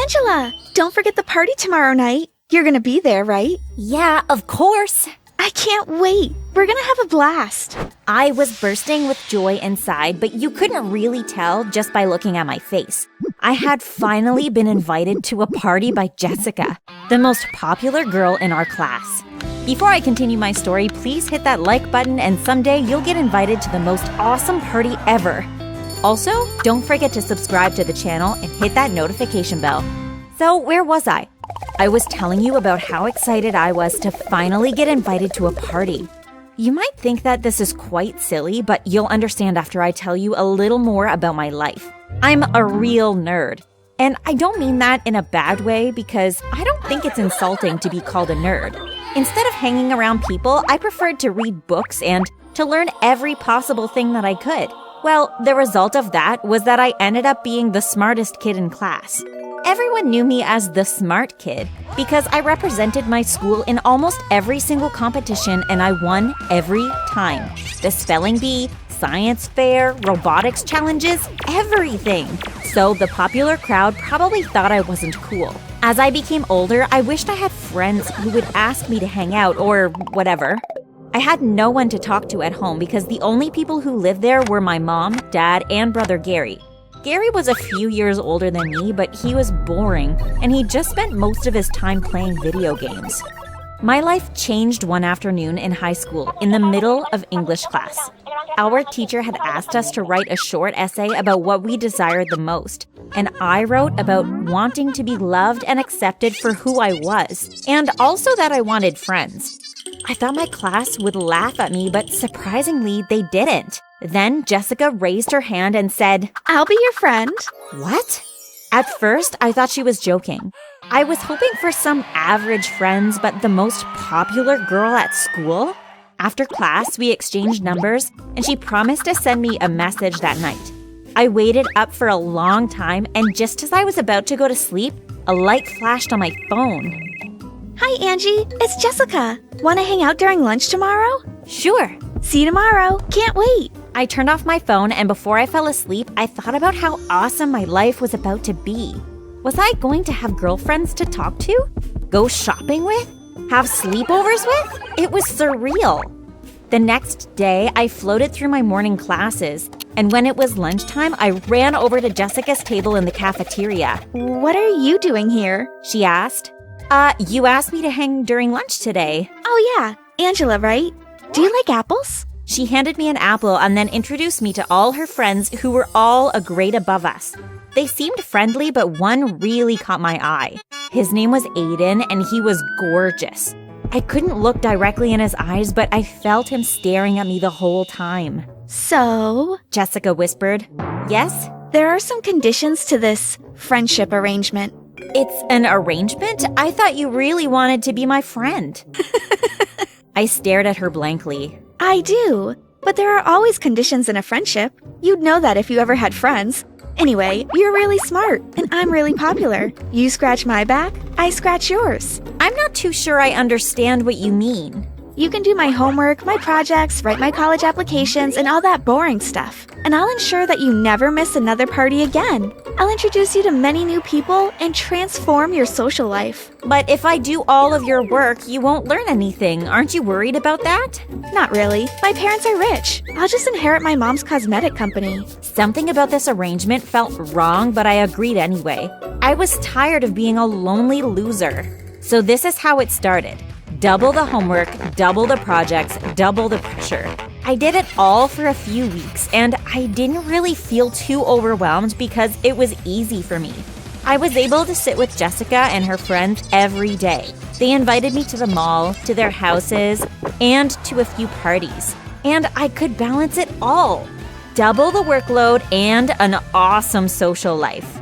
Angela, don't forget the party tomorrow night. You're gonna be there, right? Yeah, of course. I can't wait. We're gonna have a blast. I was bursting with joy inside, but you couldn't really tell just by looking at my face. I had finally been invited to a party by Jessica, the most popular girl in our class. Before I continue my story, please hit that like button and someday you'll get invited to the most awesome party ever. Also, don't forget to subscribe to the channel and hit that notification bell. So, where was I? I was telling you about how excited I was to finally get invited to a party. You might think that this is quite silly, but you'll understand after I tell you a little more about my life. I'm a real nerd. And I don't mean that in a bad way because I don't think it's insulting to be called a nerd. Instead of hanging around people, I preferred to read books and to learn every possible thing that I could. Well, the result of that was that I ended up being the smartest kid in class. Everyone knew me as the smart kid because I represented my school in almost every single competition and I won every time. The spelling bee, science fair, robotics challenges, everything. So the popular crowd probably thought I wasn't cool. As I became older, I wished I had friends who would ask me to hang out or whatever. I had no one to talk to at home because the only people who lived there were my mom, dad, and brother Gary. Gary was a few years older than me, but he was boring, and he just spent most of his time playing video games. My life changed one afternoon in high school, in the middle of English class. Our teacher had asked us to write a short essay about what we desired the most, and I wrote about wanting to be loved and accepted for who I was, and also that I wanted friends. I thought my class would laugh at me, but surprisingly, they didn't. Then Jessica raised her hand and said, I'll be your friend. What? At first, I thought she was joking. I was hoping for some average friends, but the most popular girl at school? After class, we exchanged numbers, and she promised to send me a message that night. I waited up for a long time, and just as I was about to go to sleep, a light flashed on my phone. Hi, Angie. It's Jessica. Want to hang out during lunch tomorrow? Sure. See you tomorrow. Can't wait. I turned off my phone, and before I fell asleep, I thought about how awesome my life was about to be. Was I going to have girlfriends to talk to? Go shopping with? Have sleepovers with? It was surreal. The next day, I floated through my morning classes, and when it was lunchtime, I ran over to Jessica's table in the cafeteria. What are you doing here? She asked. You asked me to hang during lunch today. Oh yeah, Angela, right? Do you like apples? She handed me an apple and then introduced me to all her friends who were all a grade above us. They seemed friendly, but one really caught my eye. His name was Aiden, and he was gorgeous. I couldn't look directly in his eyes, but I felt him staring at me the whole time. So? Jessica whispered. Yes? There are some conditions to this friendship arrangement. It's an arrangement? I thought you really wanted to be my friend. I stared at her blankly. I do, but there are always conditions in a friendship. You'd know that if you ever had friends. Anyway, you're really smart, and I'm really popular. You scratch my back, I scratch yours. I'm not too sure I understand what you mean. You can do my homework, my projects, write my college applications, and all that boring stuff. And I'll ensure that you never miss another party again. I'll introduce you to many new people and transform your social life. But if I do all of your work, you won't learn anything. Aren't you worried about that? Not really. My parents are rich. I'll just inherit my mom's cosmetic company. Something about this arrangement felt wrong, but I agreed anyway. I was tired of being a lonely loser. So this is how it started. Double the homework, double the projects, double the pressure. I did it all for a few weeks, and I didn't really feel too overwhelmed because it was easy for me. I was able to sit with Jessica and her friends every day. They invited me to the mall, to their houses, and to a few parties. And I could balance it all. Double the workload and an awesome social life.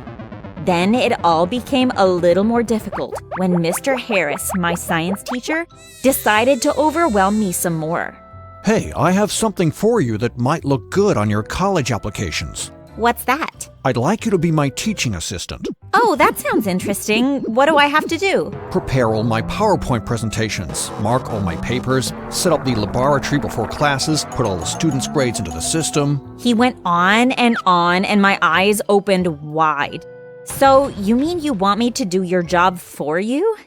Then it all became a little more difficult when Mr. Harris, my science teacher, decided to overwhelm me some more. Hey, I have something for you that might look good on your college applications. What's that? I'd like you to be my teaching assistant. Oh, that sounds interesting. What do I have to do? Prepare all my PowerPoint presentations, mark all my papers, set up the laboratory before classes, put all the students' grades into the system. He went on, and my eyes opened wide. So, you mean you want me to do your job for you?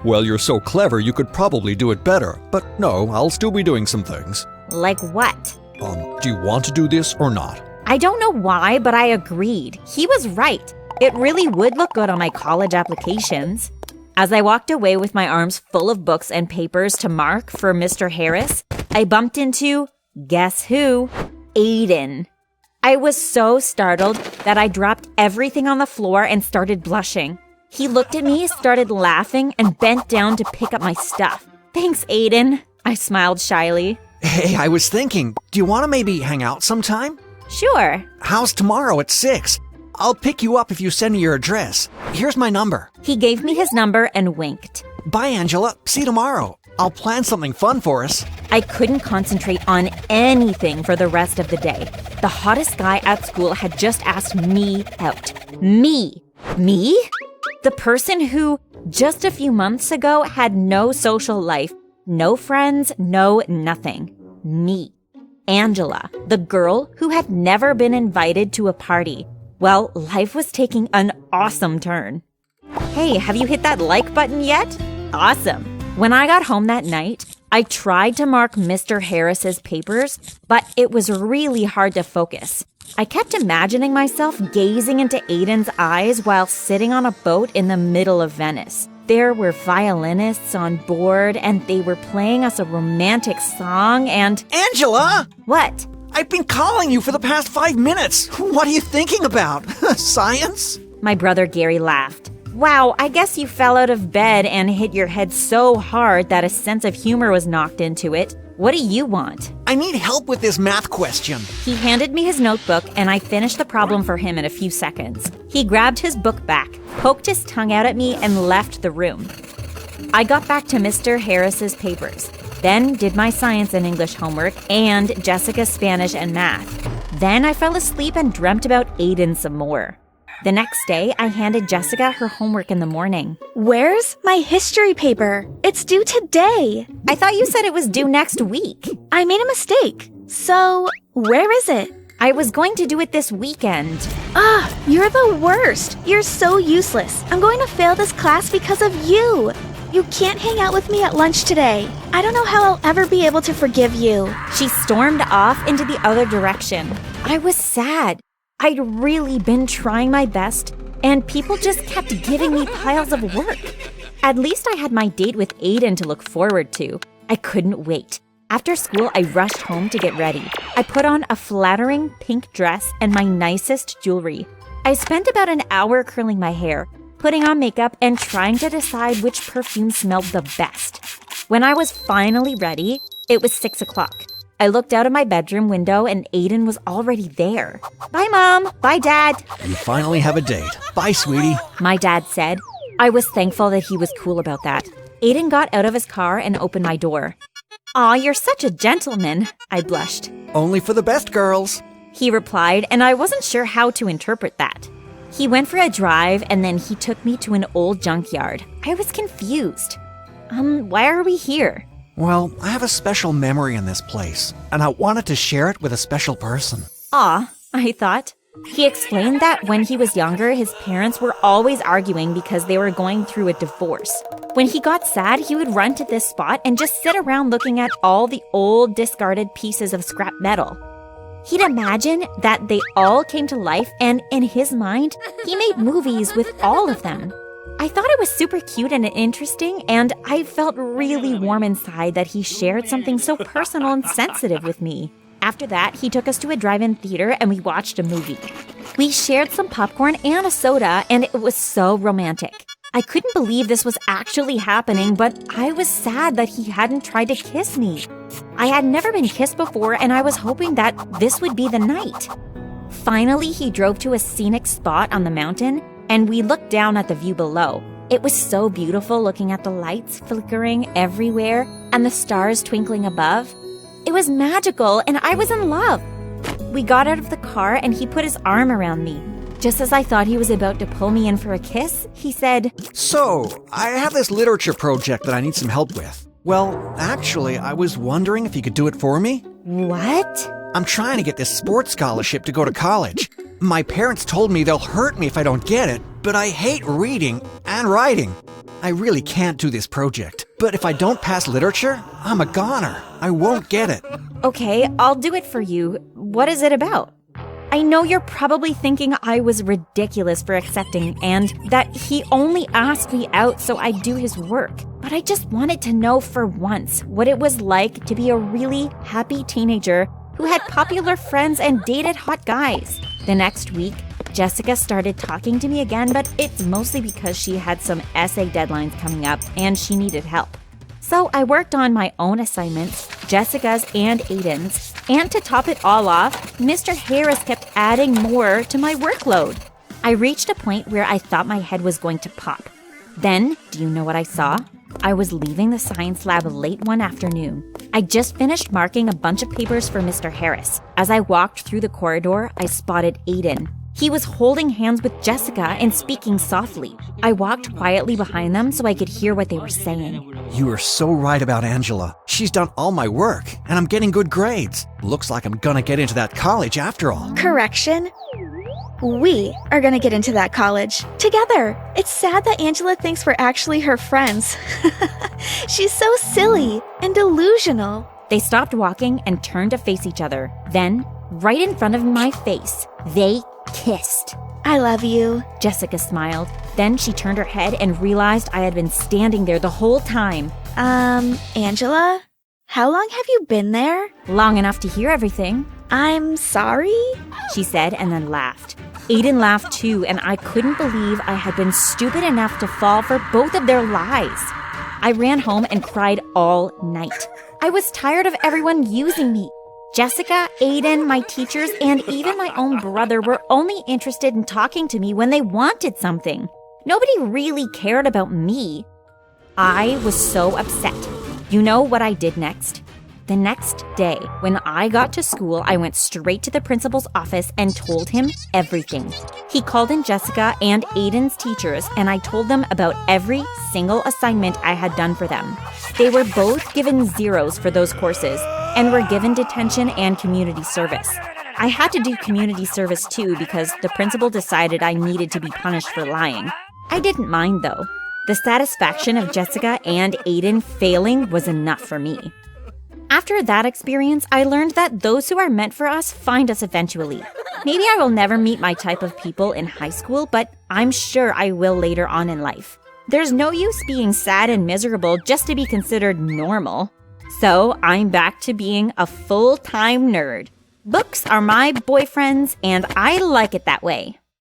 Well, you're so clever you could probably do it better. But no, I'll still be doing some things. Like what? Do you want to do this or not? I don't know why, but I agreed. He was right. It really would look good on my college applications. As I walked away with my arms full of books and papers to mark for Mr. Harris, I bumped into, guess who? Aiden. I was so startled that I dropped everything on the floor and started blushing. He looked at me, started laughing, and bent down to pick up my stuff. Thanks, Aiden. I smiled shyly. Hey, I was thinking, do you want to maybe hang out sometime? Sure. How's tomorrow at 6? I'll pick you up if you send me your address. Here's my number. He gave me his number and winked. Bye, Angela. See you tomorrow. I'll plan something fun for us. I couldn't concentrate on anything for the rest of the day. The hottest guy at school had just asked me out. Me? Me? The person who, just a few months ago, had no social life, no friends, no nothing. Me. Angela, the girl who had never been invited to a party. Well, life was taking an awesome turn. Hey, have you hit that like button yet? Awesome. When I got home that night, I tried to mark Mr. Harris's papers, but it was really hard to focus. I kept imagining myself gazing into Aiden's eyes while sitting on a boat in the middle of Venice. There were violinists on board, and they were playing us a romantic song, and... Angela! What? I've been calling you for the past 5 minutes. What are you thinking about? Science? My brother Gary laughed. Wow, I guess you fell out of bed and hit your head so hard that a sense of humor was knocked into it. What do you want? I need help with this math question. He handed me his notebook, and I finished the problem for him in a few seconds. He grabbed his book back, poked his tongue out at me, and left the room. I got back to Mr. Harris's papers, then did my science and English homework, and Jessica's Spanish and math. Then I fell asleep and dreamt about Aiden some more. The next day, I handed Jessica her homework in the morning. Where's my history paper? It's due today. I thought you said it was due next week. I made a mistake. So, where is it? I was going to do it this weekend. You're the worst. You're so useless. I'm going to fail this class because of you. You can't hang out with me at lunch today. I don't know how I'll ever be able to forgive you. She stormed off into the other direction. I was sad. I'd really been trying my best, and people just kept giving me piles of work. At least I had my date with Aiden to look forward to. I couldn't wait. After school, I rushed home to get ready. I put on a flattering pink dress and my nicest jewelry. I spent about an hour curling my hair, putting on makeup, and trying to decide which perfume smelled the best. When I was finally ready, it was 6 o'clock. I looked out of my bedroom window and Aiden was already there. Bye, Mom. Bye, Dad. You finally have a date. Bye, sweetie. My dad said. I was thankful that he was cool about that. Aiden got out of his car and opened my door. Aw, you're such a gentleman, I blushed. Only for the best girls. He replied, and I wasn't sure how to interpret that. He went for a drive and then he took me to an old junkyard. I was confused. Why are we here? Well, I have a special memory in this place, and I wanted to share it with a special person. Aw, I thought. He explained that when he was younger, his parents were always arguing because they were going through a divorce. When he got sad, he would run to this spot and just sit around looking at all the old discarded pieces of scrap metal. He'd imagine that they all came to life, and in his mind, he made movies with all of them. I thought it was super cute and interesting, and I felt really warm inside that he shared something so personal and sensitive with me. After that, he took us to a drive-in theater and we watched a movie. We shared some popcorn and a soda, and it was so romantic. I couldn't believe this was actually happening, but I was sad that he hadn't tried to kiss me. I had never been kissed before, and I was hoping that this would be the night. Finally, he drove to a scenic spot on the mountain, and we looked down at the view below. It was so beautiful looking at the lights flickering everywhere and the stars twinkling above. It was magical, and I was in love. We got out of the car, and he put his arm around me. Just as I thought he was about to pull me in for a kiss, he said, So, I have this literature project that I need some help with. Well, actually, I was wondering if you could do it for me? What? I'm trying to get this sports scholarship to go to college. My parents told me they'll hurt me if I don't get it, but I hate reading and writing. I really can't do this project, but if I don't pass literature, I'm a goner. I won't get it. Okay, I'll do it for you. What is it about? I know you're probably thinking I was ridiculous for accepting and that he only asked me out so I'd do his work. But I just wanted to know for once what it was like to be a really happy teenager who had popular friends and dated hot guys. The next week, Jessica started talking to me again, but it's mostly because she had some essay deadlines coming up and she needed help. So I worked on my own assignments, Jessica's and Aiden's, and to top it all off, Mr. Harris kept adding more to my workload. I reached a point where I thought my head was going to pop. Then, do you know what I saw? I was leaving the science lab late one afternoon. I just finished marking a bunch of papers for Mr. Harris. As I walked through the corridor, I spotted Aiden. He was holding hands with Jessica and speaking softly. I walked quietly behind them so I could hear what they were saying. You were so right about Angela. She's done all my work, and I'm getting good grades. Looks like I'm gonna get into that college after all. Correction. We are gonna get into that college together. It's sad that Angela thinks we're actually her friends. She's so silly and delusional. They stopped walking and turned to face each other. Then, right in front of my face, they kissed. I love you. Jessica smiled. Then she turned her head and realized I had been standing there the whole time. Angela? How long have you been there? Long enough to hear everything. I'm sorry? She said and then laughed. Aiden laughed too, and I couldn't believe I had been stupid enough to fall for both of their lies. I ran home and cried all night. I was tired of everyone using me. Jessica, Aiden, my teachers, and even my own brother were only interested in talking to me when they wanted something. Nobody really cared about me. I was so upset. You know what I did next? The next day, when I got to school, I went straight to the principal's office and told him everything. He called in Jessica and Aiden's teachers, and I told them about every single assignment I had done for them. They were both given zeros for those courses and were given detention and community service. I had to do community service too because the principal decided I needed to be punished for lying. I didn't mind though. The satisfaction of Jessica and Aiden failing was enough for me. After that experience, I learned that those who are meant for us find us eventually. Maybe I will never meet my type of people in high school, but I'm sure I will later on in life. There's no use being sad and miserable just to be considered normal. So I'm back to being a full-time nerd. Books are my boyfriends, and I like it that way.